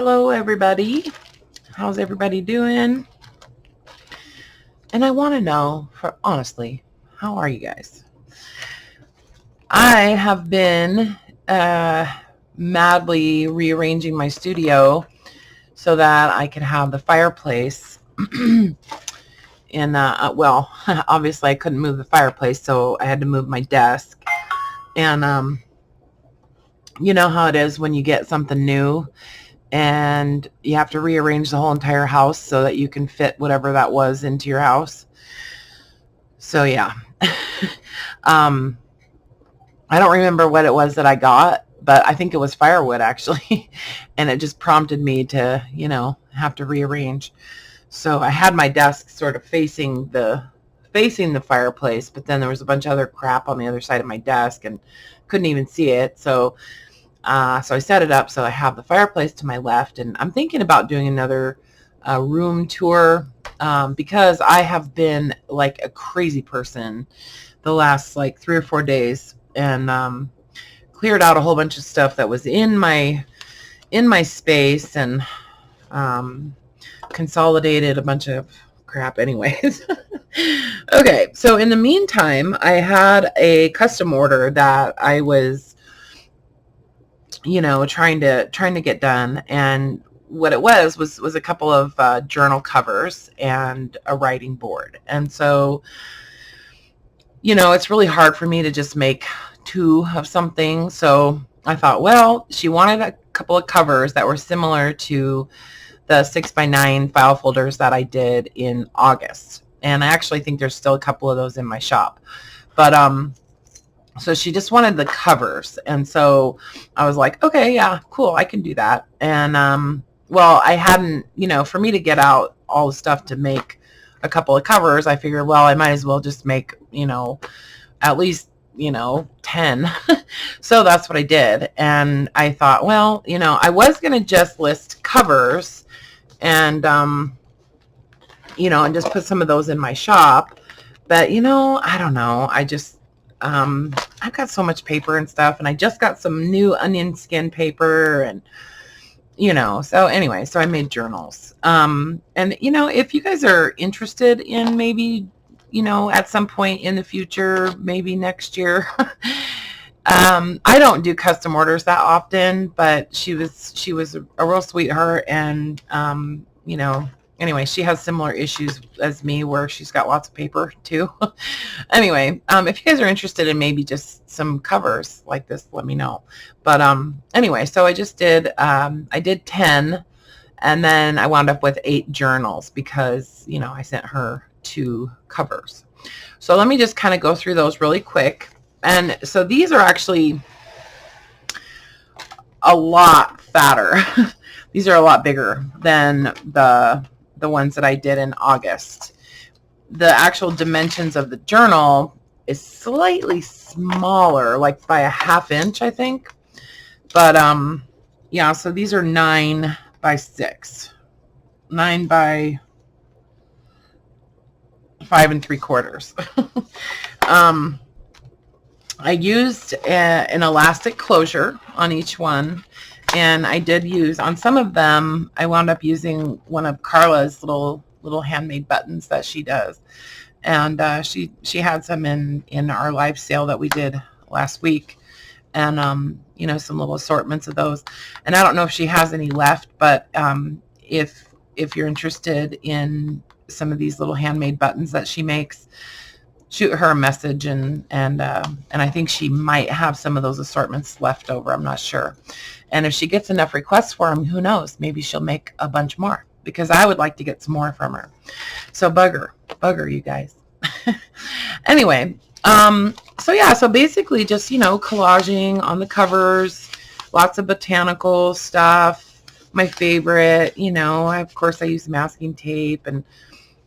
Hello everybody, how's everybody doing? And I want to know, honestly, how are you guys? I have been madly rearranging my studio so that I could have the fireplace in, well, obviously I couldn't move the fireplace, so I had to move my desk. And you know how it is when you get something new and you have to rearrange the whole entire house so that you can fit whatever that was into your house. So yeah. I don't remember what it was that I got, but I think it was firewood actually. And it just prompted me to, have to rearrange. So I had my desk sort of facing the fireplace, but then there was a bunch of other crap on the other side of my desk and couldn't even see it. So I set it up so I have the fireplace to my left, and I'm thinking about doing another room tour because I have been like a crazy person the last like 3 or 4 days, and cleared out a whole bunch of stuff that was in my space, and consolidated a bunch of crap anyways. Okay, so in the meantime, I had a custom order that I was trying to get done, and what it was a couple of journal covers and a writing board. And so it's really hard for me to just make 2 of something. So I thought, well, she wanted a couple of covers that were similar to the 6x9 file folders that I did in August, and I actually think there's still a couple of those in my shop. But so she just wanted the covers. And so I was like, okay, yeah, cool, I can do that. And well, I hadn't, for me to get out all the stuff to make a couple of covers, I figured, well, I might as well just make, at least, 10. So that's what I did. And I thought, well, I was going to just list covers and, and just put some of those in my shop. But, I don't know. I just, I've got so much paper and stuff, and I just got some new onion skin paper, and so anyway, so I made journals. And if you guys are interested in maybe, at some point in the future, maybe next year, I don't do custom orders that often, but she was a real sweetheart, and anyway, she has similar issues as me where she's got lots of paper too. Anyway, if you guys are interested in maybe just some covers like this, let me know. But anyway, so I just did, I did 10, and then I wound up with 8 journals because, I sent her 2 covers. So let me just kind of go through those really quick. And so these are actually a lot fatter. These are a lot bigger than the ones that I did in August. The actual dimensions of the journal is slightly smaller, like by a 1/2 inch, I think. But yeah, so these are 9 by 6, 9 by 5 3/4. I used an elastic closure on each one. And I did use, on some of them, I wound up using one of Karla's little handmade buttons that she does. And she had some in our live sale that we did last week. And, some little assortments of those. And I don't know if she has any left, but if you're interested in some of these little handmade buttons that she makes, shoot her a message, and I think she might have some of those assortments left over. I'm not sure. And if she gets enough requests for them, who knows? Maybe she'll make a bunch more, because I would like to get some more from her. So bug her, you guys. Anyway, so yeah, so basically just, collaging on the covers, lots of botanical stuff. My favorite, of course I use masking tape and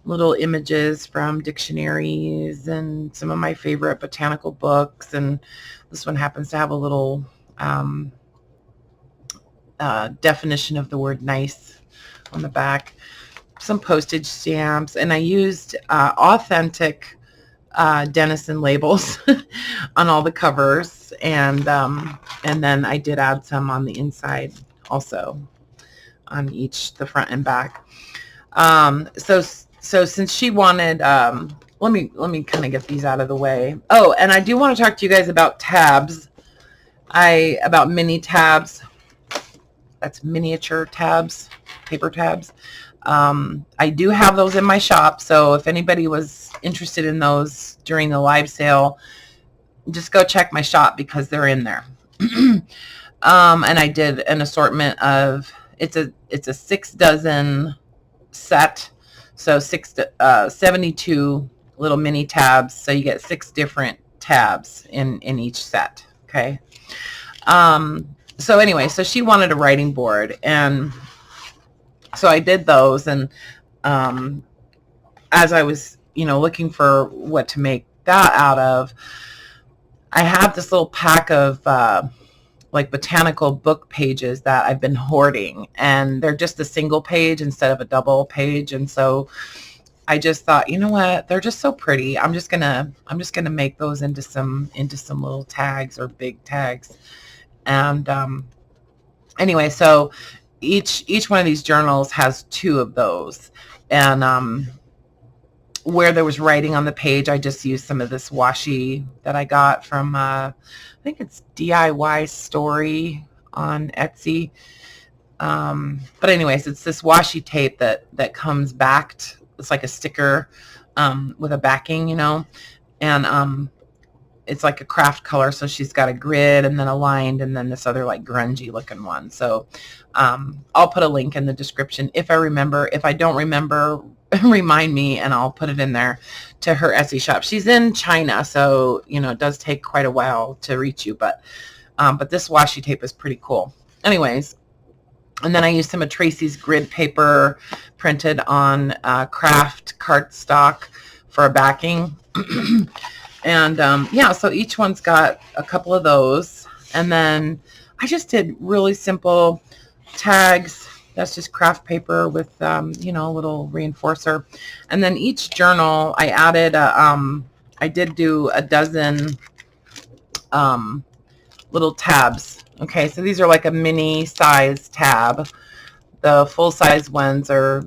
little images from dictionaries and some of my favorite botanical books. And this one happens to have a little definition of the word nice on the back, some postage stamps, and I used authentic Denison labels on all the covers, and then I did add some on the inside also. each, the front and back. So since she wanted, let me kind of get these out of the way. Oh, and I do want to talk to you guys about tabs. About mini tabs. That's miniature tabs, paper tabs. I do have those in my shop. So if anybody was interested in those during the live sale, just go check my shop because they're in there. And I did an assortment of, it's a 6 dozen set. So 72 little mini tabs. So you get 6 different tabs in each set. Okay. So anyway, so she wanted a writing board, and so I did those. And as I was, looking for what to make that out of, I have this little pack of like botanical book pages that I've been hoarding, and they're just a single page instead of a double page. And so I just thought, you know what, they're just so pretty. I'm just gonna make those into some little tags or big tags. And anyway, so each one of these journals has 2 of those. And where there was writing on the page, I just used some of this washi that I got from I think it's DIY Story on Etsy. But anyways, it's this washi tape that comes backed. It's like a sticker with a backing, and it's like a craft color. So she's got a grid and then a lined and then this other like grungy looking one. So I'll put a link in the description if I remember. If I don't remember, remind me and I'll put it in there, to her Etsy shop. She's in China, so it does take quite a while to reach you, but this washi tape is pretty cool. Anyways, and then I used some of Tracie's grid paper printed on craft cardstock for a backing. And yeah, so each one's got a couple of those. And then I just did really simple tags. That's just craft paper with, a little reinforcer. And then each journal, I added, I did do a dozen little tabs. Okay, so these are like a mini size tab. The full size ones are,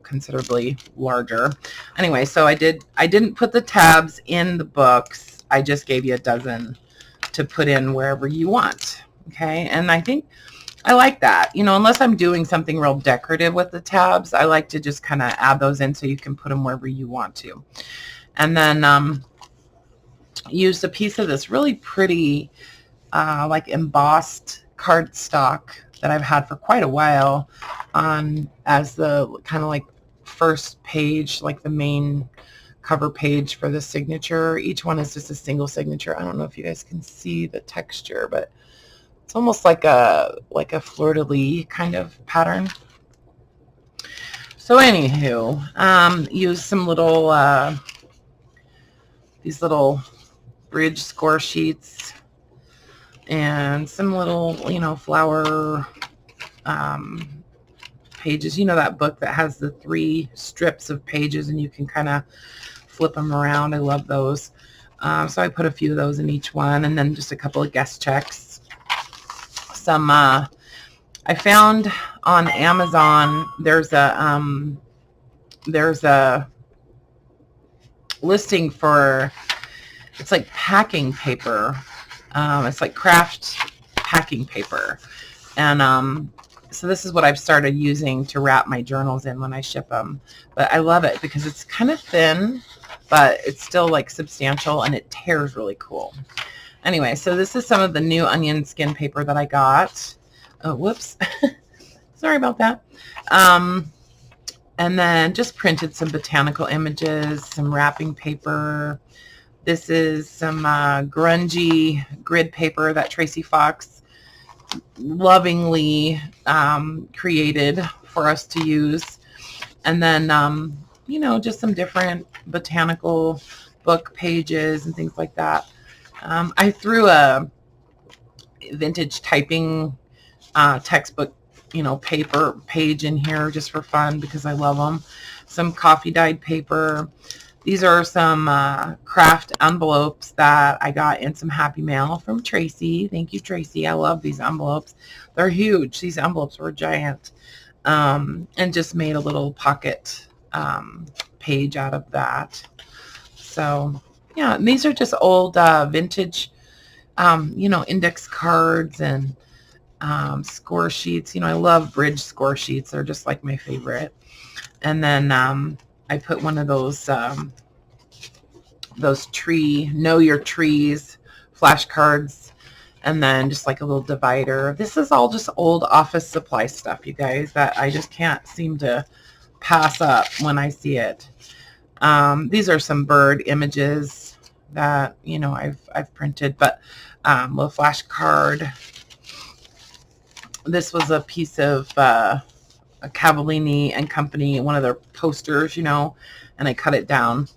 considerably larger. Anyway, so I didn't put the tabs in the books. I just gave you a dozen to put in wherever you want. Okay, and I think I like that. Unless I'm doing something real decorative with the tabs, I like to just kind of add those in so you can put them wherever you want to. And then use a piece of this really pretty like embossed cardstock that I've had for quite a while on as the kind of like first page, like the main cover page for the signature. Each one is just a single signature. I don't know if you guys can see the texture, but it's almost like a fleur-de-lis kind of pattern. So anywho, use some little these little bridge score sheets and some little flower pages. That book that has the 3 strips of pages and you can kind of flip them around. I love those. So I put a few of those in each one, and then just a couple of guest checks. Some I found on Amazon, there's a listing for, it's like packing paper. It's like craft packing paper. And so this is what I've started using to wrap my journals in when I ship them. But I love it because it's kind of thin, but it's still like substantial, and it tears really cool. Anyway, so this is some of the new onion skin paper that I got. Oh, whoops. Sorry about that. And then just printed some botanical images, some wrapping paper. This is some grungy grid paper that Tracie Fox lovingly created for us to use. And then, just some different botanical book pages and things like that. I threw a vintage typing textbook, paper page in here just for fun because I love them. Some coffee dyed paper, These are some craft envelopes that I got in some Happy Mail from Tracie. Thank you, Tracie. I love these envelopes. They're huge. These envelopes were giant. And just made a little pocket page out of that. So, yeah, and these are just old vintage, index cards and score sheets. I love bridge score sheets. They're just like my favorite. And then I put one of those know your trees flashcards, and then just like a little divider. This is all just old office supply stuff, you guys, that I just can't seem to pass up when I see it. These are some bird images that I've printed, but little flashcard. This was a piece of a Cavallini and Company, one of their posters, and I cut it down.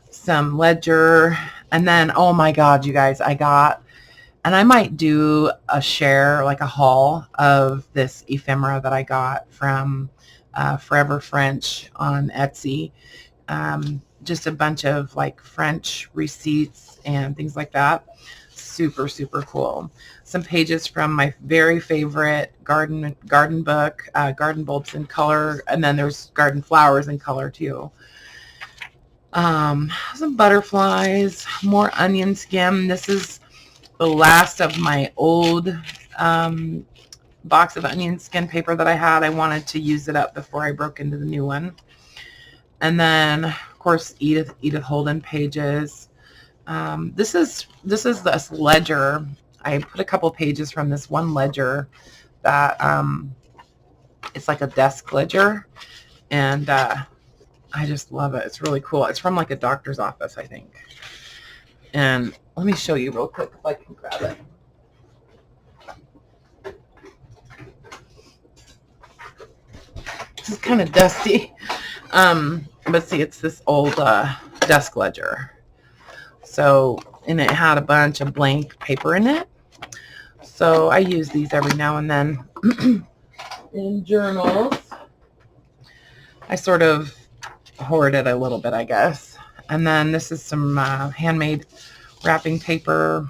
Some ledger, and then, oh my God, you guys, I got, and I might do a share, like a haul of this ephemera that I got from Forever French on Etsy. Just a bunch of like French receipts and things like that. Super, super cool. Some pages from my very favorite garden book, Garden Bulbs in Color, and then there's garden flowers in color too. Some butterflies, more onion skin. This is the last of my old box of onion skin paper that I had. I wanted to use it up before I broke into the new one. And then, of course, Edith Holden pages. This is this ledger. I put a couple pages from this one ledger that it's like a desk ledger, and I just love it. It's really cool. It's from like a doctor's office, I think. And let me show you real quick if I can grab it. This is kind of dusty. But see, it's this old desk ledger. So, and it had a bunch of blank paper in it. So I use these every now and then in journals. I sort of hoard it a little bit, I guess. And then this is some handmade wrapping paper,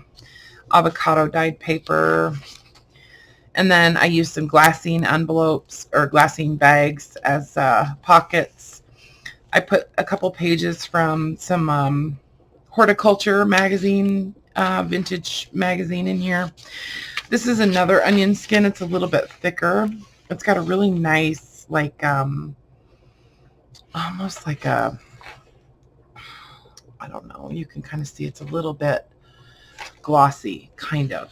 avocado dyed paper. And then I use some glassine envelopes or glassine bags as pockets. I put a couple pages from some horticulture magazine, vintage magazine in here. This is another onion skin. It's a little bit thicker. It's got a really nice, like, almost like a, I don't know, you can kind of see it's a little bit glossy, kind of.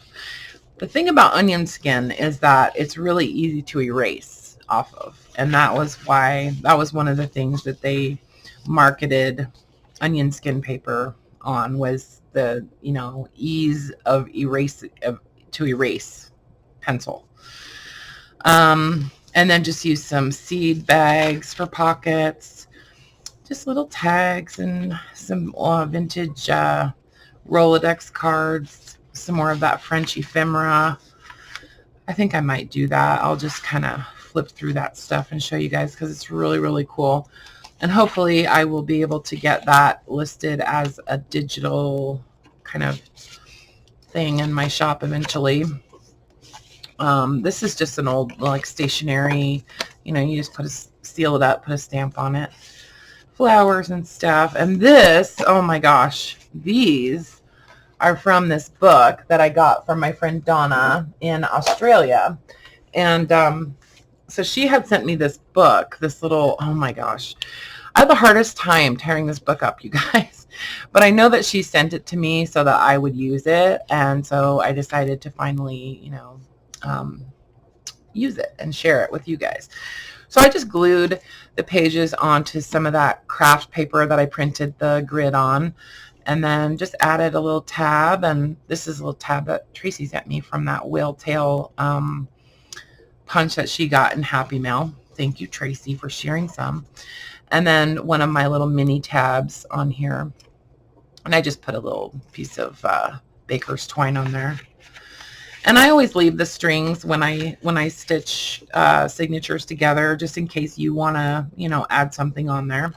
The thing about onion skin is that it's really easy to erase off of. And that was one of the things that they marketed onion skin paper on, was the, ease of to erase pencil. And then just use some seed bags for pockets, just little tags, and some vintage Rolodex cards, some more of that French ephemera. I think I might do that. I'll just kind of flip through that stuff and show you guys, because it's really, really cool. And hopefully I will be able to get that listed as a digital kind of thing in my shop eventually. This is just an old, like, stationery, you just seal it up, put a stamp on it, flowers and stuff. And this, oh my gosh, these are from this book that I got from my friend Donna in Australia. And so she had sent me this book, this little, oh my gosh, I have the hardest time tearing this book up, you guys. But I know that she sent it to me so that I would use it. And so I decided to finally, use it and share it with you guys. So I just glued the pages onto some of that craft paper that I printed the grid on, and then just added a little tab. And this is a little tab that Tracie sent me from that whale tail punch that she got in Happy Mail. Thank you, Tracie, for sharing some. And then one of my little mini tabs on here. And I just put a little piece of baker's twine on there. And I always leave the strings when I stitch signatures together, just in case you want to, add something on there.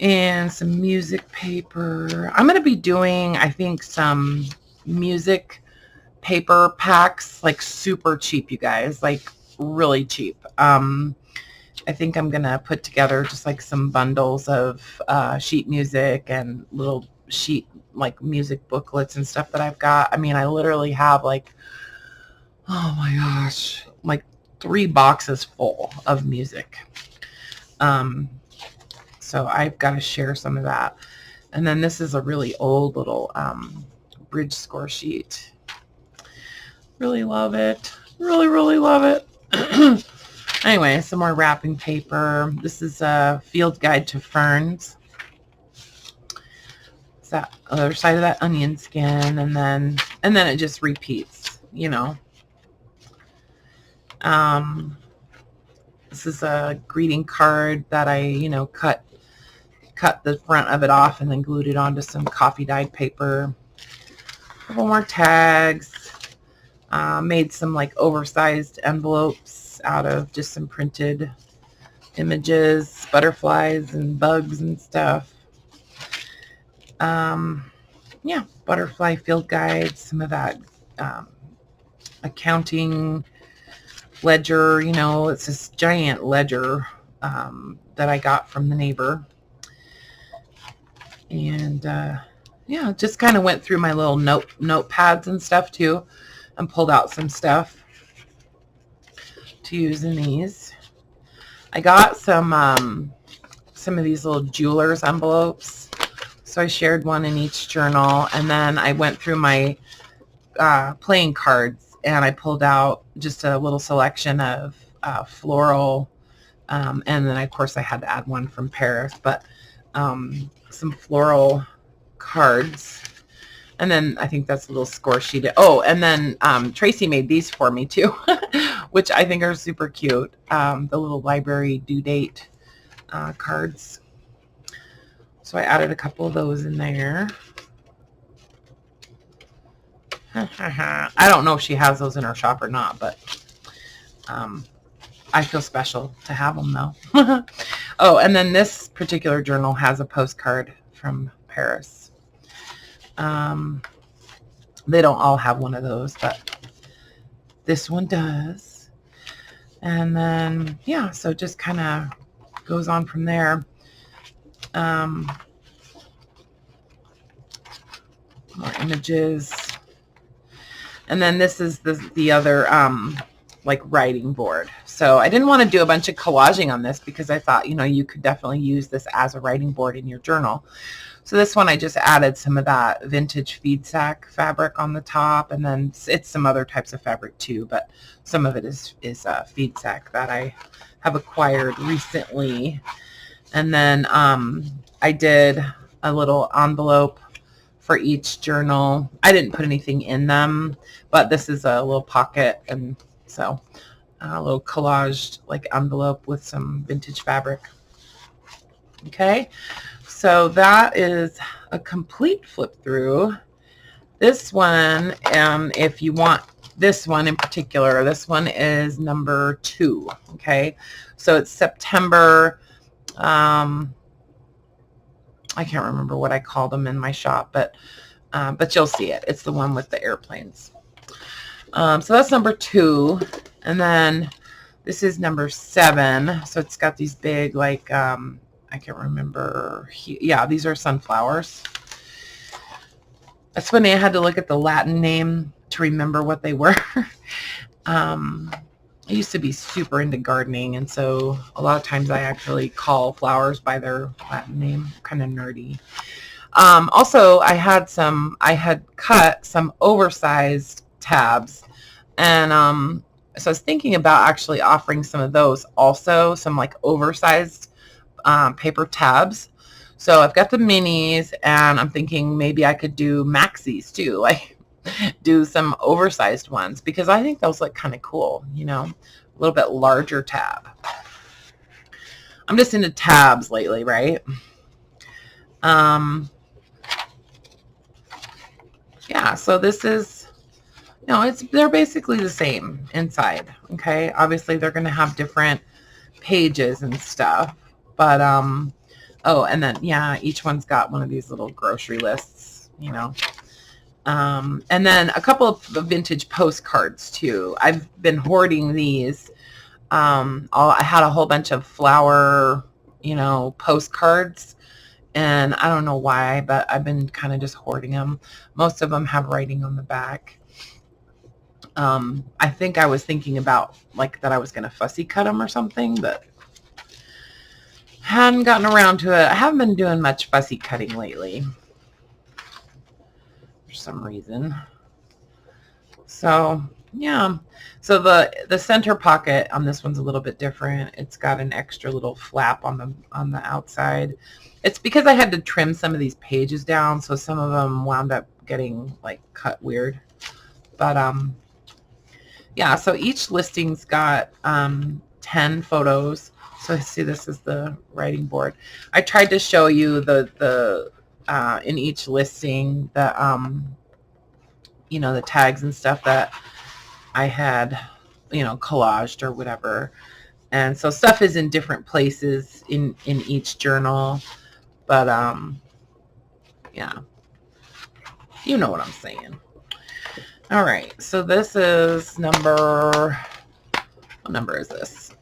and some music paper. I'm going to be doing, I think, some music paper packs, like super cheap, you guys, like really cheap. I think I'm going to put together just like some bundles of sheet music and little sheet like music booklets and stuff that I've got. I mean, I literally have like, oh my gosh, like 3 boxes full of music. So I've got to share some of that. And then this is a really old little bridge score sheet. Really love it. Really, really love it. Anyway, some more wrapping paper. This is a field guide to ferns. It's that other side of that onion skin, and then it just repeats, you know. This is a greeting card that I, you know, cut the front of it off and then glued it onto some coffee dyed paper. A couple more tags. Made some like oversized envelopes out of just some printed images, butterflies and bugs and stuff. Yeah, butterfly field guide, some of that accounting ledger, you know, it's this giant ledger that I got from the neighbor. And yeah, just kind of went through my little notepads and stuff too, and pulled out some stuff to use in these. I got some of these little jeweler's envelopes, so I shared one in each journal, and then I went through my playing cards and I pulled out just a little selection of floral, and then of course I had to add one from Paris, but some floral cards. And then I think that's a little score sheet. Oh, and then Tracie made these for me too, which I think are super cute. The little library due date cards. So I added a couple of those in there. I don't know if she has those in her shop or not, but I feel special to have them though. Oh, and then this particular journal has a postcard from Paris. They don't all have one of those, but this one does. And then, yeah, so just kind of goes on from there. More images. And then this is the other like writing board. So I didn't want to do a bunch of collaging on this because I thought, you know, you could definitely use this as a writing board in your journal. So this one I just added some of that vintage feed sack fabric on the top, and then it's some other types of fabric too, but some of it is feed sack that I have acquired recently. And then I did a little envelope for each journal. I didn't put anything in them, but this is a little pocket, and so a little collaged like envelope with some vintage fabric. Okay, so that is a complete flip through. This one, if you want this one in particular, this one is number 2. Okay, so it's September. I can't remember what I called them in my shop, but you'll see it. It's the one with the airplanes. So that's number 2, and then this is number 7. So it's got these big, like, I can't remember. Yeah, these are sunflowers. That's funny. I had to look at the Latin name to remember what they were. I used to be super into gardening, and so a lot of times I actually call flowers by their Latin name. Kind of nerdy. Also, I had cut some oversized tabs, and so I was thinking about actually offering some of those also, some like oversized paper tabs. So I've got the minis, and I'm thinking maybe I could do maxis too, like do some oversized ones, because I think those look kind of cool, you know, a little bit larger tab. I'm just into tabs lately, right? Yeah, so this is, you know, they're basically the same inside. Okay, obviously they're going to have different pages and stuff, but Oh, and then, yeah, each one's got one of these little grocery lists, you know. And then a couple of vintage postcards too. I've been hoarding these. I had a whole bunch of flower, you know, postcards, and I don't know why, but I've been kind of just hoarding them. Most of them have writing on the back. I think I was thinking about like that I was going to fussy cut them or something, but hadn't gotten around to it. I haven't been doing much fussy cutting lately for some reason. So yeah, so the center pocket on this one's a little bit different. It's got an extra little flap on the outside. It's because I had to trim some of these pages down, so some of them wound up getting like cut weird. But yeah, so each listing's got 10 photos. So see, this is the writing board. I tried to show you the in each listing the you know, the tags and stuff that I had, you know, collaged or whatever. And so stuff is in different places in each journal. But yeah, you know what I'm saying. All right, so this is number, what number is this?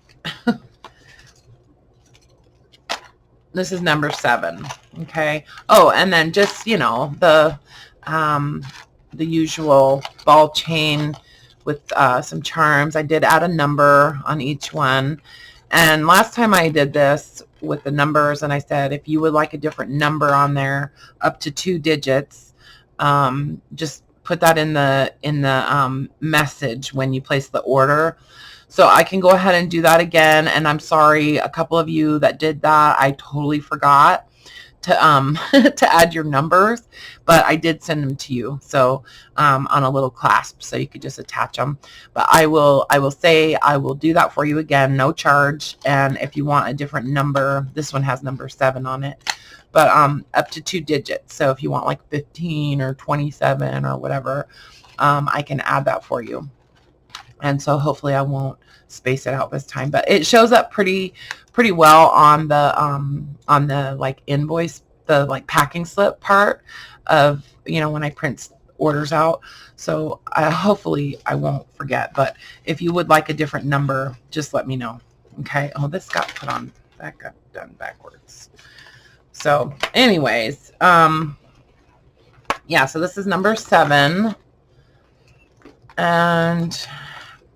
This is number 7. Okay. Oh, and then just, you know, the usual ball chain with some charms. I did add a number on each one. And last time I did this with the numbers, and I said, if you would like a different number on there, up to 2 digits, just put that in the message when you place the order. So I can go ahead and do that again. And I'm sorry, a couple of you that did that, I totally forgot to to add your numbers, but I did send them to you. So on a little clasp, so you could just attach them. But I will say I will do that for you again, no charge. And if you want a different number, this one has number 7 on it, but up to 2 digits. So if you want like 15 or 27 or whatever, I can add that for you. And so hopefully I won't space it out this time, but it shows up pretty well on the like invoice, the like packing slip part of, you know, when I print orders out. So hopefully I won't forget, but if you would like a different number, just let me know. Okay. Oh, this got put on, that got done backwards. So anyways, yeah, so this is number 7. And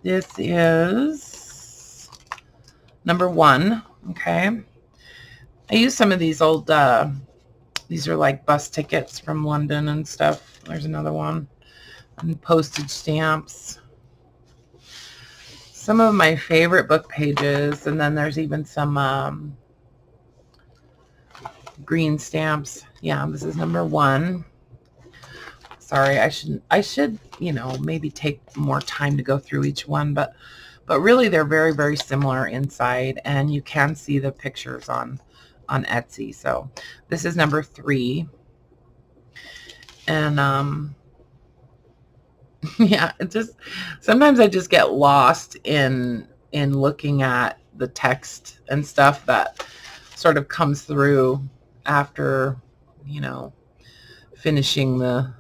this is number 1. Okay. I use some of these old, these are like bus tickets from London and stuff. There's another one. And postage stamps. Some of my favorite book pages. And then there's even some green stamps. Yeah, this is number 1. Sorry, I should, you know, maybe take more time to go through each one, but really they're very, very similar inside, and you can see the pictures on Etsy. So this is number 3. And yeah, it just, sometimes I just get lost in looking at the text and stuff that sort of comes through after, you know, finishing the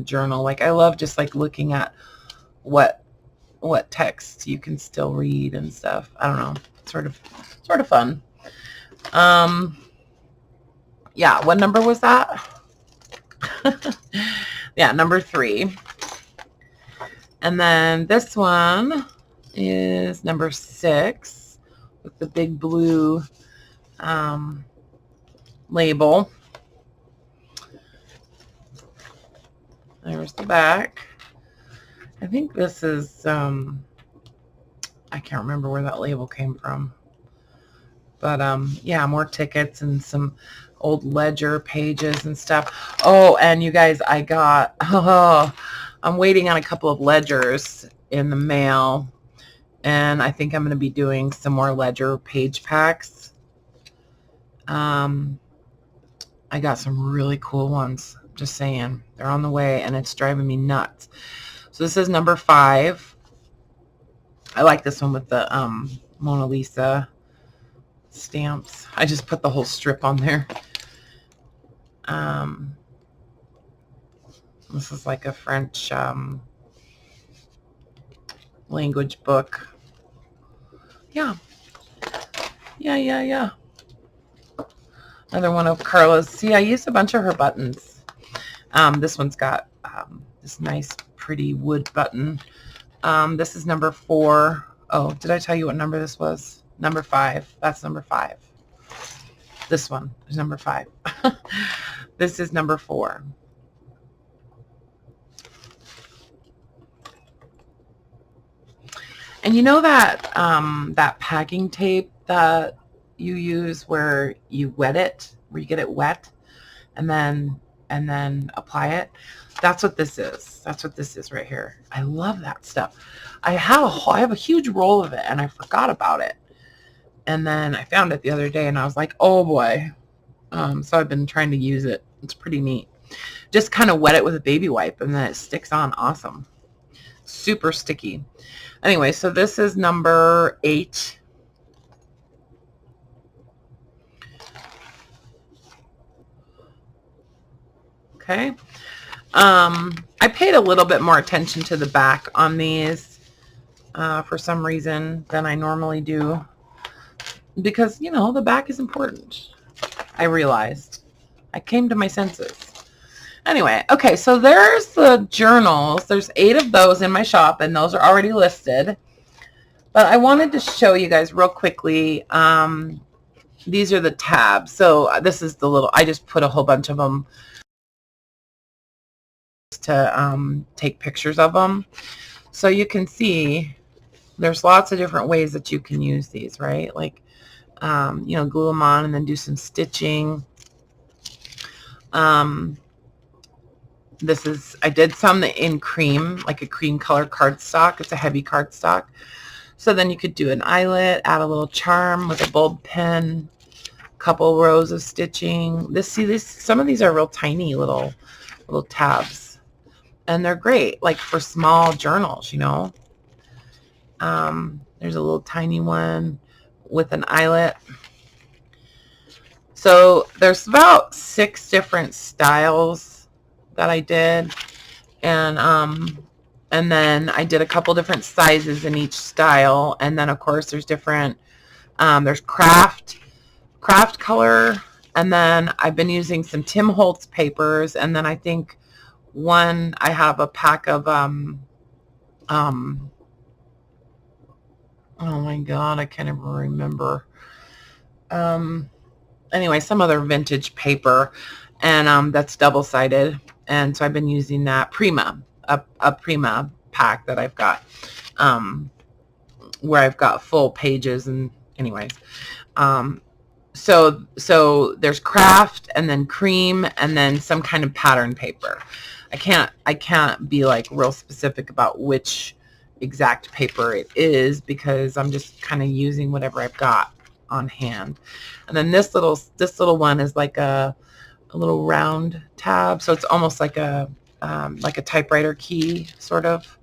journal. Like I love just like looking at what text you can still read and stuff. I don't know, sort of fun. Yeah, what number was that? Yeah, number 3. And then this one is number 6 with the big blue label. There's the back. I think this is, I can't remember where that label came from. But, yeah, more tickets and some old ledger pages and stuff. Oh, and you guys, I got, I'm waiting on a couple of ledgers in the mail. And I think I'm going to be doing some more ledger page packs. I got some really cool ones. Just saying, they're on the way, and it's driving me nuts. So this is number 5. I like this one with the Mona Lisa stamps. I just put the whole strip on there. This is like a French language book. Yeah. Another one of Karla's. See, I used a bunch of her buttons. This one's got this nice, pretty wood button. This is number 4. Oh, did I tell you what number this was? Number 5. That's number 5. This one is number 5. This is number 4. And you know that that packing tape that you use where you wet it, where you get it wet, and then apply it? That's what this is. That's what this is right here. I love that stuff. I have a huge roll of it, and I forgot about it. And then I found it the other day, and I was like, oh boy. So I've been trying to use it. It's pretty neat. Just kind of wet it with a baby wipe, and then it sticks on. Awesome. Super sticky. Anyway, so this is number 8. Okay. I paid a little bit more attention to the back on these for some reason than I normally do, because, you know, the back is important. I realized. I came to my senses. Anyway, okay, so there's the journals. There's 8 of those in my shop, and those are already listed. But I wanted to show you guys real quickly. These are the tabs. So this is the little, I just put a whole bunch of them to take pictures of them. So you can see there's lots of different ways that you can use these, right? Like, you know, glue them on and then do some stitching. This is, I did some in cream, like a cream color cardstock. It's a heavy cardstock. So then you could do an eyelet, add a little charm with a bulb pen, couple rows of stitching. Some of these are real tiny little tabs, and they're great, like for small journals, you know. There's a little tiny one with an eyelet. So there's about 6 different styles that I did, and then I did a couple different sizes in each style, and then of course there's different there's craft color, and then I've been using some Tim Holtz papers, and then I think I have a pack of oh my god, I can't even remember, anyway, some other vintage paper, and that's double-sided. And so I've been using that Prima, a Prima pack that I've got, where I've got full pages. And anyways, so there's craft, and then cream, and then some kind of pattern paper. I can't be like real specific about which exact paper it is, because I'm just kind of using whatever I've got on hand. And then this little one is like a little round tab, so it's almost like a typewriter key, sort of.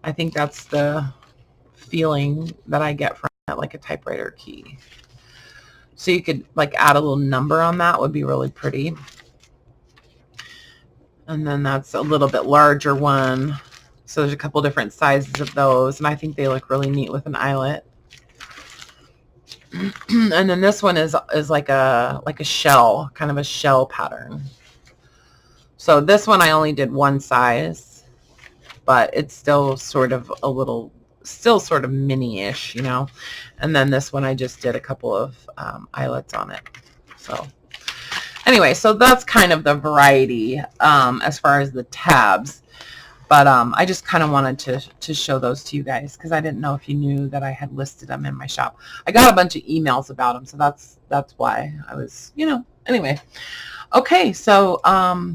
I think that's the feeling that I get from it, like a typewriter key. So you could like add a little number on that, would be really pretty. And then that's a little bit larger one. So there's a couple different sizes of those, and I think they look really neat with an eyelet. And then this one is like a shell, kind of a shell pattern. So this one I only did one size, but it's still sort of mini-ish, you know. And then this one I just did a couple of eyelets on it. So anyway, so that's kind of the variety as far as the tabs. But I just kind of wanted to show those to you guys, because I didn't know if you knew that I had listed them in my shop. I got a bunch of emails about them, so that's why I was, you know, anyway. Okay, so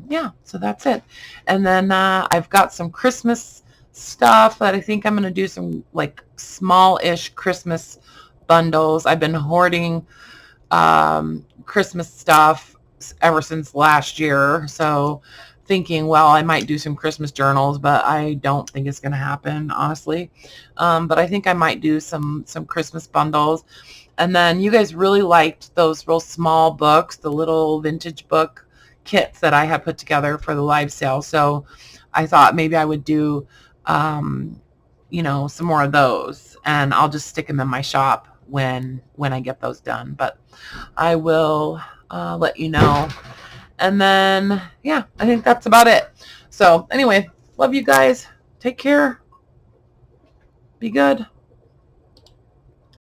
yeah, so that's it. And then I've got some Christmas stuff that I think I'm going to do, some like small-ish Christmas bundles. I've been hoarding Christmas stuff ever since last year, so thinking, well, I might do some Christmas journals, but I don't think it's going to happen, honestly. But I think I might do some Christmas bundles. And then you guys really liked those real small books, the little vintage book kits that I had put together for the live sale. So I thought maybe I would do, you know, some more of those, and I'll just stick them in my shop when I get those done. But I will let you know. And then, yeah, I think that's about it. So anyway, love you guys. Take care. Be good.